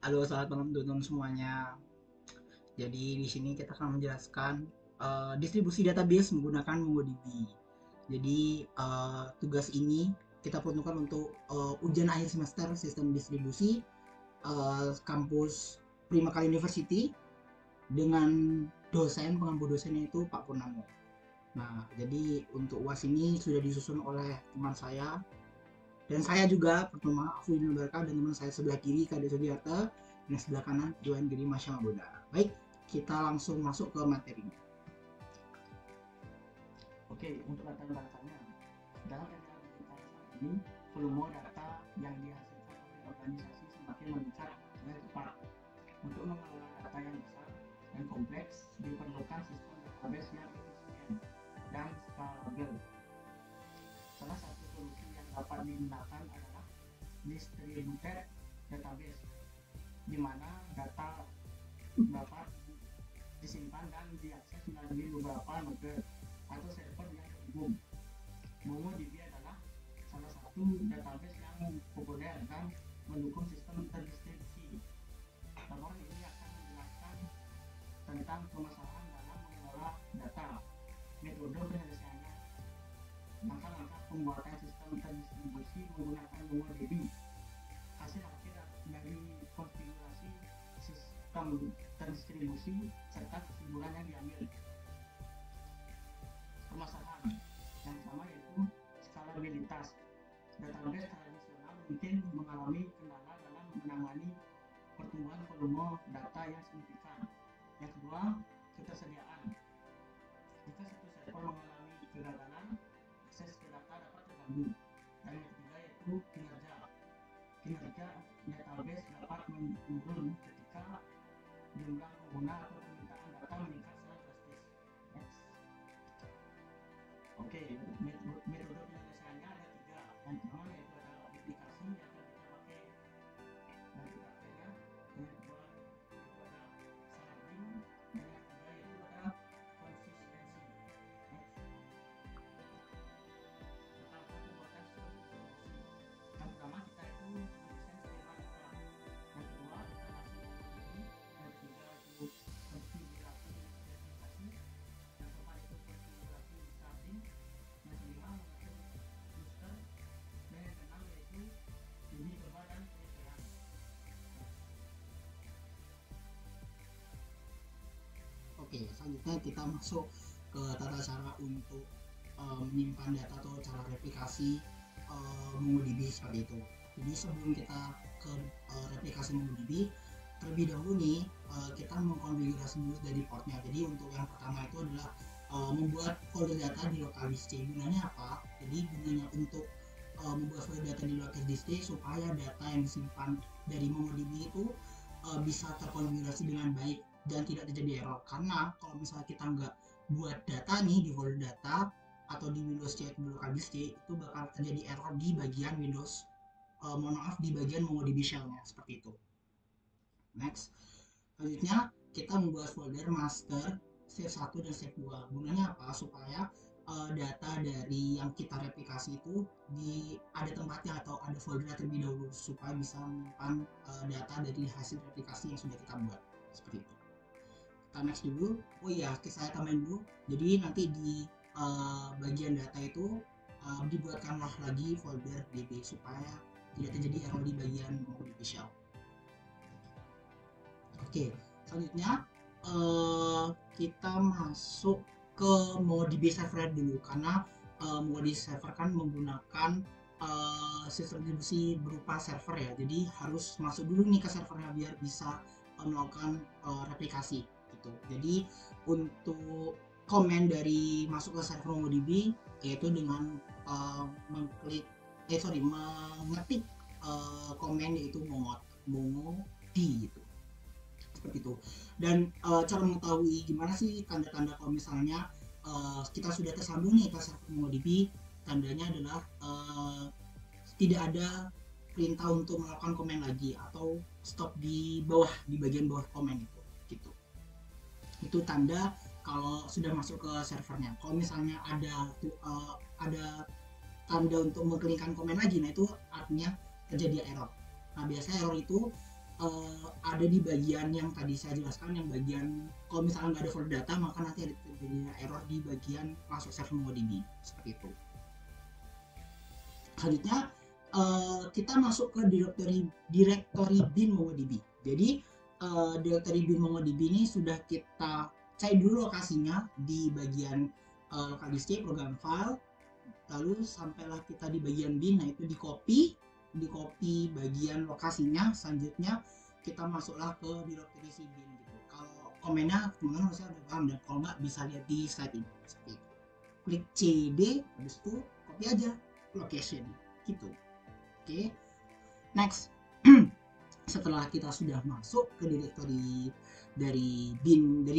Halo, selamat malam teman-teman semuanya. Jadi di sini kita akan menjelaskan distribusi database menggunakan MongoDB. Jadi tugas ini kita peruntukkan untuk ujian akhir semester sistem distribusi kampus Primakala University dengan pengampu dosennya itu Pak Purnamo. Nah, jadi untuk UAS ini sudah disusun oleh teman saya dan saya juga pertama Afudin Barka dan teman saya sebelah kiri Kade Sugiarta dan sebelah kanan Johan Giri Masya Mabuda. Baik, kita langsung masuk ke materinya. Oke, untuk latar belakangnya, dalam era digital saat ini, volume data yang dihasilkan oleh organisasi semakin meningkat dengan cepat. Untuk mengelola data yang besar dan kompleks, diperlukan sistem database yang efisien dan scalable. Salah satu solusi yang dapat digunakan adalah distributed database, di mana data dapat disimpan dan diakses melalui beberapa node atau server yang terhubung. MongoDB adalah salah satu database yang populer dan mendukung sistem terdistribusi. Pertemuan ini akan menjelaskan tentang permasalahan dalam mengelola data, metode penyelesaiannya, langkah-langkah pembuatan sistem terdistribusi menggunakan MongoDB, hasil akhir dari konfigurasi sistem terdistribusi, serta kesimpulan yang diambil. Permasalahan yang pertama yaitu skalabilitas. Database tradisional mungkin mengalami kendala dalam menangani pertumbuhan volume data yang signifikan. Yang kedua, ketersediaan. Jika satu server mengalami kegagalan, akses ke data dapat terganggu. Dan yang ketiga yaitu kinerja. Kinerja database dapat menurun ketika jumlah pengguna atau permintaan data meningkat secara drastis. Next. Oke, metode penyelesaiannya ada tiga. Yang pertama yaitu ada aplikasi yang akan kita pakai nanti prakteknya. Yang kedua itu ada sampling. Dan yang ketiga itu ada konsistensi. Next. Tentang pembuatan sistem distribusi. Yang pertama kita itu mendesain skema data. Yang kedua kita kasih ini. Yang ketiga itu konfigurasi spesifikasi. Yang keempat itu konfigurasi starting. Yang kelima mengatur cluster. Dan yang keenam yaitu uji coba dan penyesuaian. Oke, selanjutnya kita masuk ke tata cara untuk menyimpan data atau cara replikasi MongoDB seperti itu. Jadi sebelum kita ke replikasi MongoDB, terlebih dahulu nih kita mengkonfigurasi dulu dari portnya. Jadi untuk yang pertama itu adalah membuat folder data di local disk. Gunanya apa? Jadi gunanya untuk membuat folder data di local disk supaya data yang disimpan dari MongoDB itu bisa terkonfigurasi dengan baik dan tidak terjadi error. Karena kalau misalnya kita nggak buat data nih di folder data atau di Windows C di local disk itu bakal terjadi error di bagian Windows di bagian MongoDB shell-nya seperti itu. Next, selanjutnya kita membuat folder master save 1 dan save 2. Gunanya apa? Supaya data dari yang kita replikasi itu ada tempatnya atau ada folder terlebih dahulu supaya bisa menyimpan data dari hasil replikasi yang sudah kita buat seperti itu. Kita next dulu. Oh iya, saya tambahin dulu. Jadi nanti di bagian data itu dibuatkanlah lagi folder db supaya tidak terjadi error di bagian MongoDB shell. Oke, selanjutnya kita masuk ke MongoDB server dulu karena MongoDB server kan menggunakan sistem distribusi berupa server ya, jadi harus masuk dulu nih ke servernya biar bisa melakukan replikasi gitu. Jadi untuk komen dari masuk ke server MongoDB yaitu dengan mengetik komen yaitu MongoD gitu. Seperti itu. Dan cara mengetahui gimana sih tanda-tanda kalau misalnya kita sudah tersambung nih ke server MongoDB, tandanya adalah tidak ada perintah untuk melakukan komen lagi atau stop di bawah, di bagian bawah komen itu gitu. Itu tanda kalau sudah masuk ke servernya. Kalau misalnya ada tanda untuk mengkelingkan komen lagi, nah itu artinya terjadi error. Nah biasanya error itu ada di bagian yang tadi saya jelaskan, yang bagian kalau misalnya nggak ada folder data maka nanti ada terjadinya error di bagian masuk server MongoDB seperti itu. Selanjutnya kita masuk ke directory bin MongoDB. Jadi directory bin MongoDB ini sudah kita cari dulu lokasinya di bagian local disk program file, lalu sampailah kita di bagian bin, nah itu di copy bagian lokasinya. Selanjutnya kita masuklah ke directory si bin gitu. Kalau komennya teman-teman harusnya udah paham, dan kalau nggak bisa lihat di slide ini seperti itu. Klik CD, habis itu copy aja location gitu. Oke. Next. Setelah kita sudah masuk ke directory dari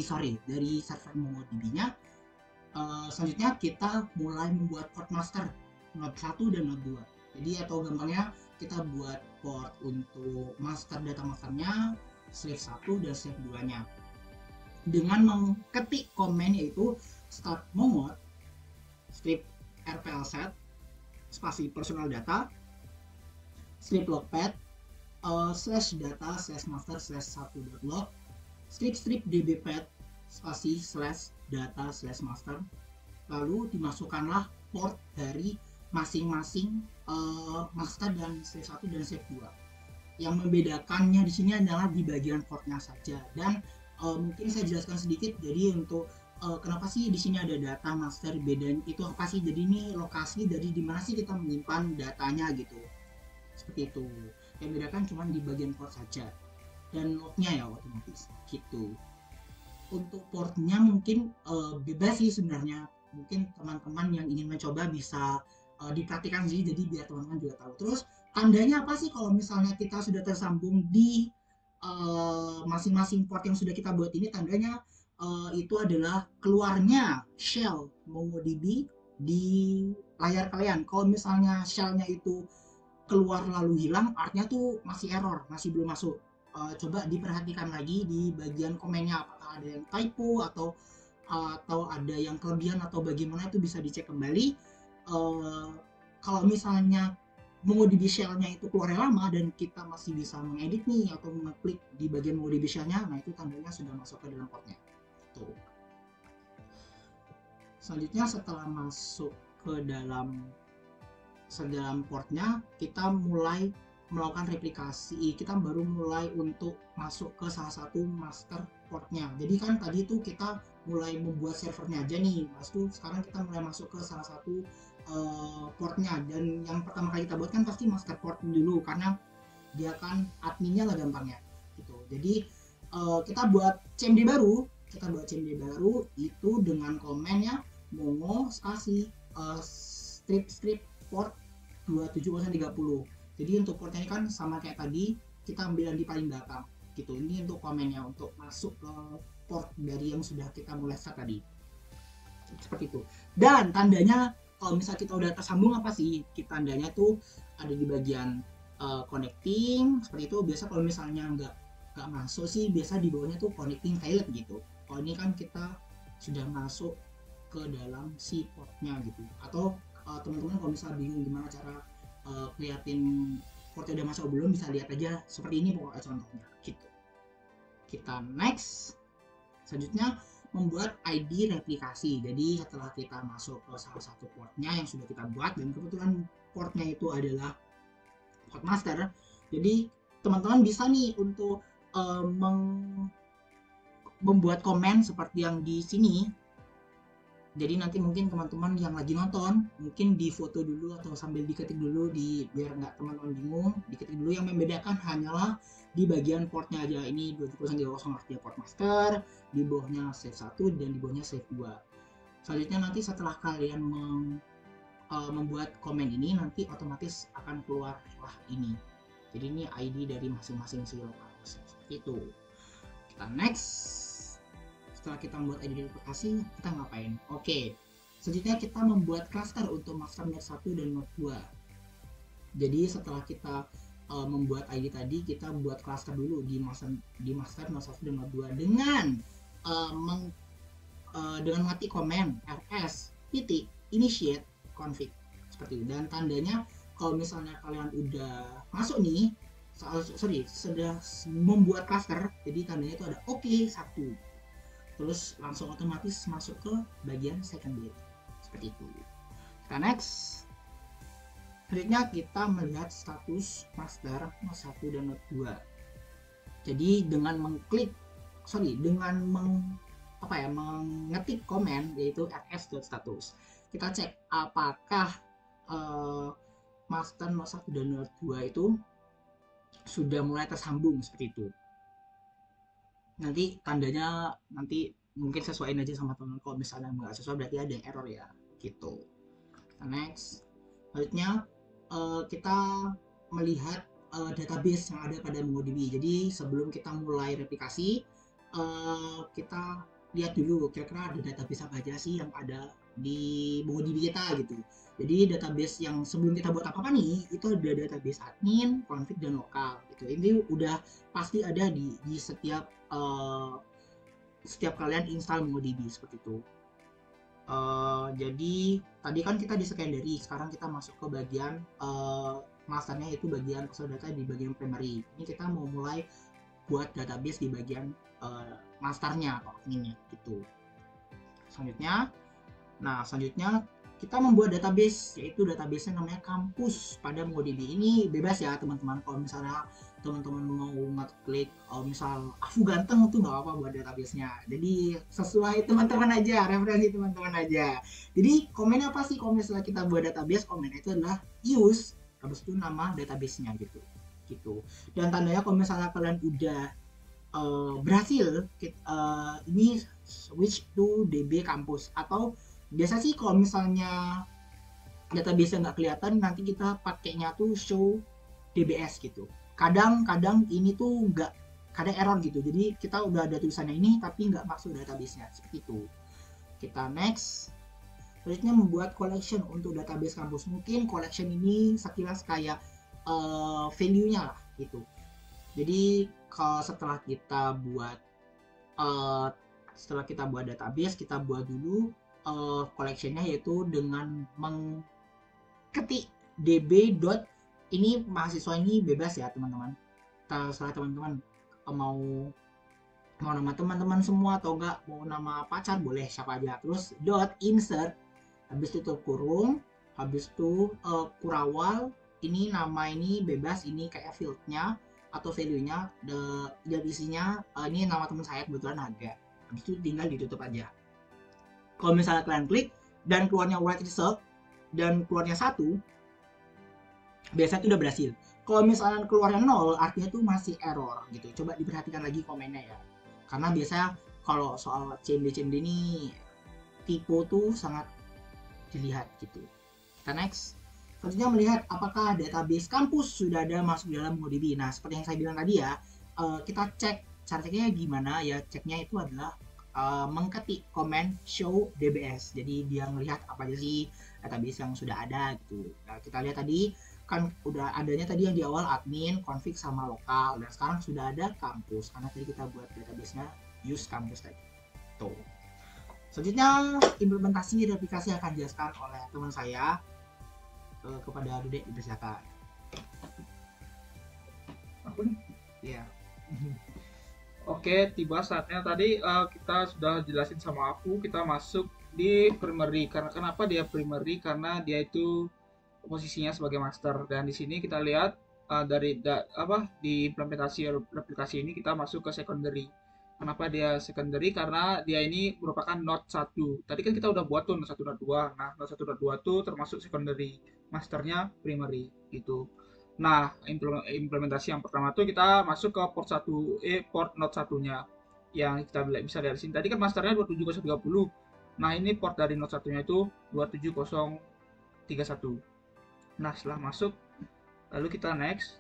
server MongoDB-nya, selanjutnya kita mulai membuat port master node 1 dan node 2. Jadi atau gampangnya kita buat port untuk master data masternya, slave 1 dan slave 2 nya dengan mengetik komen yaitu start mongo strip rplset spasi personal data strip logpad slash data slash master slash 1.log strip dbpad spasi slash data slash master, lalu dimasukkanlah port dari masing-masing master dan slave 1 dan slave 2. Yang membedakannya di sini adalah di bagian portnya saja, dan mungkin saya jelaskan sedikit. Jadi untuk kenapa sih di sini ada data master, bedanya itu apa sih? Jadi ini lokasi dari dimana sih kita menyimpan datanya gitu, seperti itu. Yang membedakan cuma di bagian port saja dan lognya ya otomatis gitu. Untuk portnya mungkin bebas sih sebenarnya, mungkin teman-teman yang ingin mencoba bisa dipraktikkan sih, jadi biar teman-teman juga tahu. Terus tandanya apa sih kalau misalnya kita sudah tersambung di masing-masing port yang sudah kita buat ini? Tandanya itu adalah keluarnya shell MongoDB di layar kalian. Kalau misalnya shellnya itu keluar lalu hilang, artinya tuh masih error, masih belum masuk. Coba diperhatikan lagi di bagian komennya, apakah ada yang typo atau ada yang kelebihan atau bagaimana, itu bisa dicek kembali. Kalau misalnya MongoDB shell-nya itu keluarnya lama dan kita masih bisa mengedit nih atau mengeklik di bagian MongoDB shell-nya, nah itu tandanya sudah masuk ke dalam portnya. Tuh. Selanjutnya setelah masuk ke dalam portnya, kita mulai melakukan replikasi. Kita baru mulai untuk masuk ke salah satu master portnya. Jadi kan tadi tuh kita mulai membuat servernya aja nih, mas tuh sekarang kita mulai masuk ke salah satu portnya, dan yang pertama kali kita buat kan pasti master port dulu karena dia kan adminnya lah gampangnya gitu. Jadi kita buat CMD baru itu dengan komennya mongo spasi strip port 27030. Jadi untuk portnya ini kan sama kayak tadi, kita ambil yang di paling belakang gitu. Ini untuk komennya untuk masuk ke port dari yang sudah kita mulai start tadi, seperti itu. Dan tandanya kalau misalnya kita udah tersambung apa sih? Tandanya tuh ada di bagian connecting seperti itu. Biasa kalau misalnya nggak masuk sih, biasa di bawahnya tuh connecting failed gitu. Kalau ini kan kita sudah masuk ke dalam si portnya gitu. Atau teman-teman kalau misalnya bingung gimana cara keliatin portnya udah masuk belum, bisa lihat aja seperti ini pokoknya contohnya gitu. Kita next. Selanjutnya membuat ID replikasi. Jadi setelah kita masuk ke salah satu portnya yang sudah kita buat, dan kebetulan portnya itu adalah port master, jadi teman-teman bisa nih untuk membuat komen seperti yang di sini. Jadi nanti mungkin teman-teman yang lagi nonton mungkin di foto dulu atau sambil diketik dulu, biar nggak teman-teman bingung, diketik dulu. Yang membedakan hanyalah di bagian portnya aja. Ini 27030 artinya port master, di bawahnya slave 1 dan di bawahnya slave 2. Selanjutnya nanti setelah kalian membuat komen ini, nanti otomatis akan keluar lah ini. Jadi ini ID dari masing-masing si lokal seperti itu. Kita next. Setelah kita membuat ID replikasi, kita ngapain? Oke, selanjutnya kita membuat cluster untuk master node 1 dan node 2. Jadi setelah kita membuat ID tadi, kita buat cluster dulu di master node 1 dan node 2 dengan mengetik komen rs titik initiate config seperti itu. Dan tandanya kalau misalnya kalian udah masuk nih, sudah membuat cluster, jadi tandanya itu ada oke 1, terus langsung otomatis masuk ke bagian secondary seperti itu. Kita next. Selanjutnya kita melihat status master Node 1 dan Node 2. Jadi dengan mengetik komen yaitu rs.status, kita cek apakah master Node 1 dan Node 2 itu sudah mulai tersambung seperti itu. Nanti tandanya nanti mungkin sesuaiin aja sama teman. Kalau misalnya nggak sesuai berarti ada error ya gitu. Next. Selanjutnya kita melihat database yang ada pada MongoDB. Jadi sebelum kita mulai replikasi, kita lihat dulu kira-kira ada database apa aja sih yang ada di MongoDB kita gitu. Jadi database yang sebelum kita buat apa-apa nih, itu ada database admin, config, dan lokal gitu. Ini udah pasti ada di setiap kalian install MongoDB seperti itu. Jadi tadi kan kita di secondary, sekarang kita masuk ke bagian masternya, yaitu bagian source data di bagian primary. Ini kita mau mulai buat database di bagian masternya atau adminnya gitu. Selanjutnya kita membuat database, yaitu database-nya namanya kampus pada MongoDB. Ini bebas ya teman-teman, kalau misalnya teman-teman mau ngeklik misal aku ganteng itu nggak apa-apa buat database-nya. Jadi sesuai teman-teman aja, referensi teman-teman aja. Jadi komennya apa sih? Kalau misalnya kita buat database, komennya itu adalah use, habis itu nama database-nya gitu. Dan tandanya kalau misalnya kalian udah berhasil ini switch to DB kampus, atau biasa sih kalau misalnya database nggak kelihatan, nanti kita pakainya tuh show DBS gitu. Kadang ini tuh nggak, kadang error gitu, jadi kita udah ada tulisannya ini tapi nggak masuk database-nya seperti itu. Kita next. Selanjutnya membuat collection untuk database kampus. Mungkin collection ini sekilas kayak value-nya lah gitu. Jadi kalau setelah kita buat database, kita buat dulu collection-nya, yaitu dengan mengketik db. Ini mahasiswa ini bebas ya teman-teman. Terserah teman-teman mau nama teman-teman semua atau enggak, mau nama pacar boleh siapa aja. Terus insert, habis itu kurung, habis itu kurawal. Ini nama ini bebas, ini kayak field-nya atau value-nya, dan isinya ini nama teman saya kebetulan Haga. Habis itu tinggal ditutup aja. Kalau misalnya kalian klik dan keluarnya white result dan keluarnya 1, biasanya itu udah berhasil. Kalau misalnya keluarnya 0, artinya itu masih error gitu. Coba diperhatikan lagi komennya ya. Karena biasanya kalau soal CMD ini tipe tuh sangat dilihat gitu. Kita next. Selanjutnya melihat apakah database kampus sudah ada masuk dalam MongoDB. Nah, seperti yang saya bilang tadi ya, kita cek. Cara ceknya gimana ya? Ceknya itu adalah mengketik komen show DBS. Jadi dia ngelihat apa aja sih database yang sudah ada gitu. Nah, kita lihat tadi kan udah adanya tadi yang di awal admin, config, sama lokal, dan sekarang sudah ada kampus karena tadi kita buat database-nya use kampus tadi. Tuh. Selanjutnya implementasi replikasi akan dijelaskan oleh teman saya kepada Dudek, dipersilakan. Aku nih? Iya. Oke, tiba saatnya. Tadi kita sudah jelasin sama aku, kita masuk di primary. Karena kenapa dia primary? Karena dia itu posisinya sebagai master. Dan di sini kita lihat di implementasi replikasi ini kita masuk ke secondary. Kenapa dia secondary? Karena dia ini merupakan Node 1. Tadi kan kita udah buat tuh Node 1 Node 2. Nah, Node 1 Node 2 tuh termasuk secondary. Masternya primary gitu. Nah, implementasi yang pertama tuh kita masuk ke port Node 1-nya. Yang kita bisa dari sini. Tadi kan masternya 27030. Nah, ini port dari Node 1-nya itu 27031. Nah, setelah masuk, lalu kita next.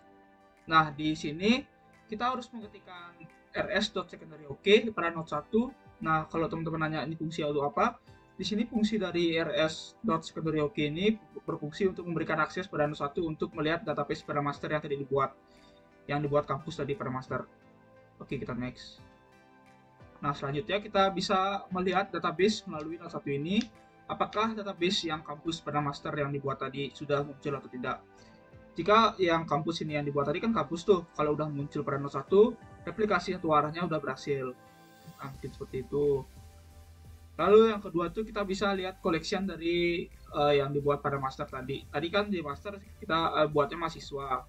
Nah, di sini kita harus mengetikkan rs.secondary pada Node 1. Nah, kalau teman-teman nanya ini fungsi untuk apa, di sini fungsi dari rs.secondary ini berfungsi untuk memberikan akses pada Node 1 untuk melihat database pada master yang tadi dibuat kampus tadi pada master. Oke, kita next. Nah, selanjutnya kita bisa melihat database melalui Node 1 ini. Apakah database yang kampus pada master yang dibuat tadi sudah muncul atau tidak? Jika yang kampus ini yang dibuat tadi kan kampus tuh, kalau udah muncul pada node 1, replikasi satu arahnya udah berhasil. Nah, mungkin seperti itu. Lalu yang kedua tuh kita bisa lihat collection dari yang dibuat pada master tadi. Tadi kan di master kita buatnya mahasiswa.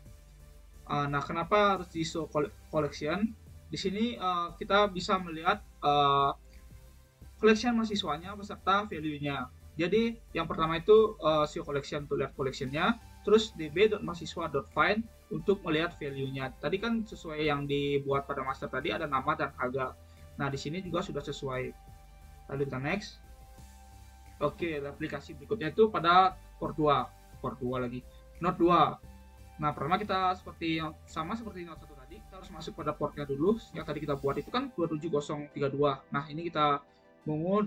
Nah, kenapa harus di show collection? Di sini kita bisa melihat collection mahasiswanya beserta value-nya. Jadi yang pertama itu show collection untuk lihat collection-nya, terus db.mahasiswa.find untuk melihat value-nya. Tadi kan sesuai yang dibuat pada master tadi ada nama dan harga. Nah, di sini juga sudah sesuai. Lalu kita next. Oke, aplikasi berikutnya itu pada port 2 lagi. Node 2. Nah, pertama kita seperti yang sama seperti node 1 tadi, kita harus masuk pada portnya dulu. Yang tadi kita buat itu kan 27032. Nah, ini kita mengu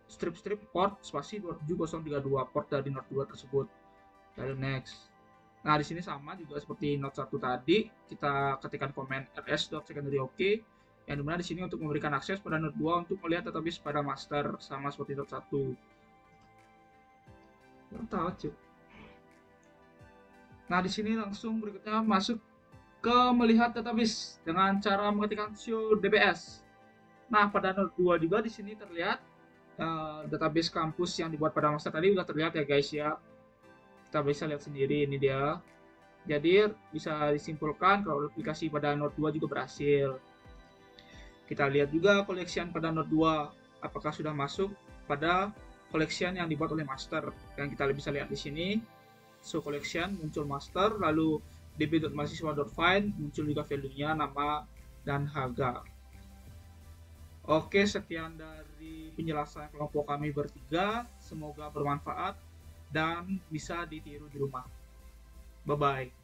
strip port spasi 27032 port dari node 2 tersebut. Lalu next. Nah, di sini sama juga seperti node 1 tadi, kita ketikkan komen ls.secondary OK, yang dimana di sini untuk memberikan akses pada node 2 untuk melihat database pada master sama seperti node 1. Mantap, cuk. Nah, di sini langsung berikutnya masuk ke melihat database dengan cara mengetikkan show dbs. Nah, pada node 2 juga di sini terlihat database kampus yang dibuat pada master tadi sudah terlihat ya guys ya. Kita bisa lihat sendiri ini dia. Jadi bisa disimpulkan kalau aplikasi pada node 2 juga berhasil. Kita lihat juga collection pada node 2 apakah sudah masuk pada collection yang dibuat oleh master. Dan kita bisa lihat di sini show collection muncul master, lalu db.mahasiswa.find muncul juga value-nya, nama dan harga. Oke, sekian dari penjelasan kelompok kami bertiga. Semoga bermanfaat dan bisa ditiru di rumah. Bye-bye.